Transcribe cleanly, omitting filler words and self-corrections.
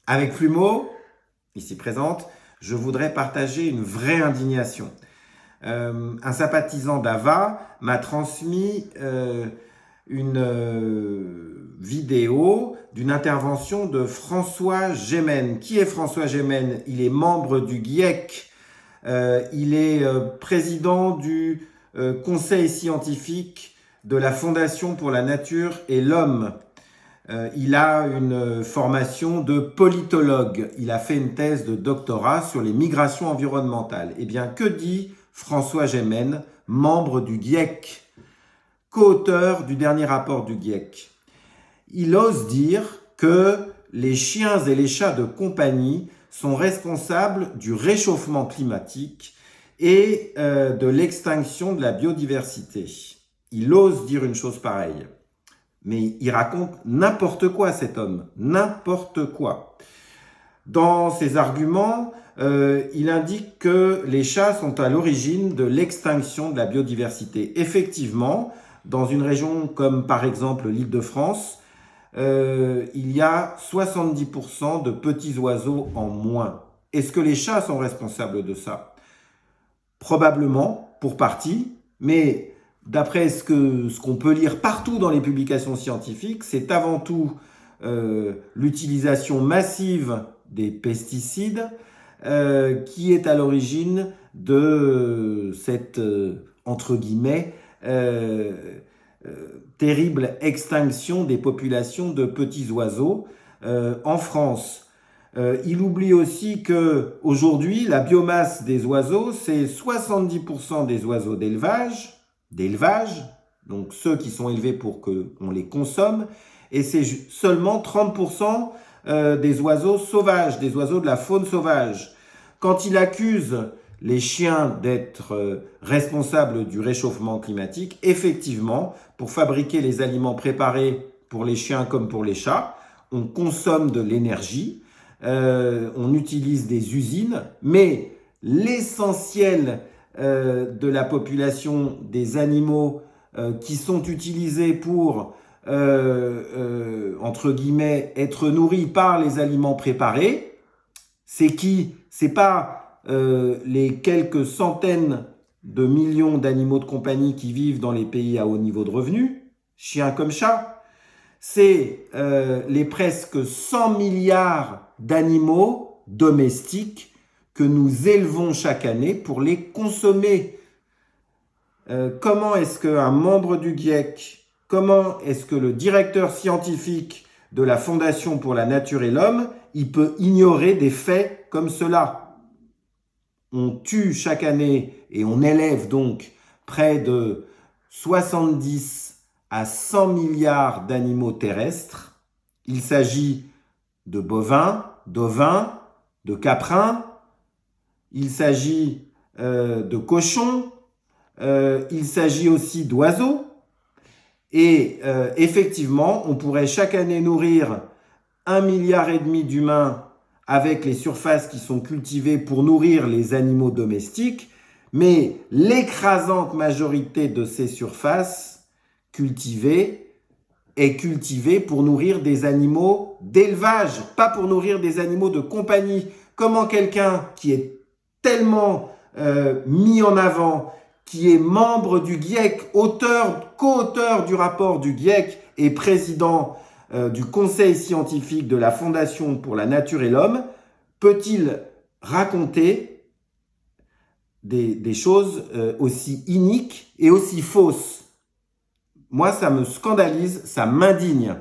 Avec Plumeau, ici présente, je voudrais partager une vraie indignation. Un sympathisant d'Ava m'a transmis une vidéo d'une intervention de François Gémen. Qui est François Gémen? Il est membre du GIEC, il est président du conseil scientifique de la Fondation pour la Nature et l'Homme. Il a une formation de politologue. Il a fait une thèse de doctorat sur les migrations environnementales. Eh bien, que dit François Gémen, membre du GIEC, co-auteur du dernier rapport du GIEC? Il ose dire que les chiens et les chats de compagnie sont responsables du réchauffement climatique et de l'extinction de la biodiversité. Il ose dire une chose pareille. Mais il raconte n'importe quoi, cet homme, n'importe quoi. Dans ses arguments, il indique que les chats sont à l'origine de l'extinction de la biodiversité. Effectivement, dans une région comme par exemple l'Île-de-France, il y a 70% de petits oiseaux en moins. Est-ce que les chats sont responsables de ça? Probablement, pour partie, mais d'après ce qu'on peut lire partout dans les publications scientifiques, c'est avant tout l'utilisation massive des pesticides qui est à l'origine de cette, entre guillemets, terrible extinction des populations de petits oiseaux en France. Il oublie aussi que aujourd'hui, la biomasse des oiseaux, c'est 70% des oiseaux d'élevage, donc ceux qui sont élevés pour qu'on les consomme, et c'est seulement 30% des oiseaux sauvages, des oiseaux de la faune sauvage. Quand il accuse les chiens d'être responsables du réchauffement climatique, effectivement, pour fabriquer les aliments préparés pour les chiens comme pour les chats, on consomme de l'énergie, on utilise des usines, mais l'essentiel de la population des animaux qui sont utilisés pour, entre guillemets, être nourris par les aliments préparés, c'est qui? C'est pas les quelques centaines de millions d'animaux de compagnie qui vivent dans les pays à haut niveau de revenus, chiens comme chats, c'est les presque 100 milliards d'animaux domestiques que nous élevons chaque année pour les consommer. Comment est-ce qu'un membre du GIEC, comment est-ce que le directeur scientifique de la Fondation pour la Nature et l'Homme, il peut ignorer des faits comme cela? On tue chaque année et on élève donc près de 70 à 100 milliards d'animaux terrestres. Il s'agit de bovins, d'ovins, de caprins, il s'agit de cochons, il s'agit aussi d'oiseaux. Et effectivement, on pourrait chaque année nourrir 1,5 milliard d'humains avec les surfaces qui sont cultivées pour nourrir les animaux domestiques, mais l'écrasante majorité de ces surfaces cultivées est cultivée pour nourrir des animaux d'élevage, pas pour nourrir des animaux de compagnie. Comment quelqu'un qui est tellement mis en avant, qui est membre du GIEC, co-auteur du rapport du GIEC et président du conseil scientifique de la Fondation pour la Nature et l'Homme, peut-il raconter des choses aussi iniques et aussi fausses? Moi, ça me scandalise, ça m'indigne.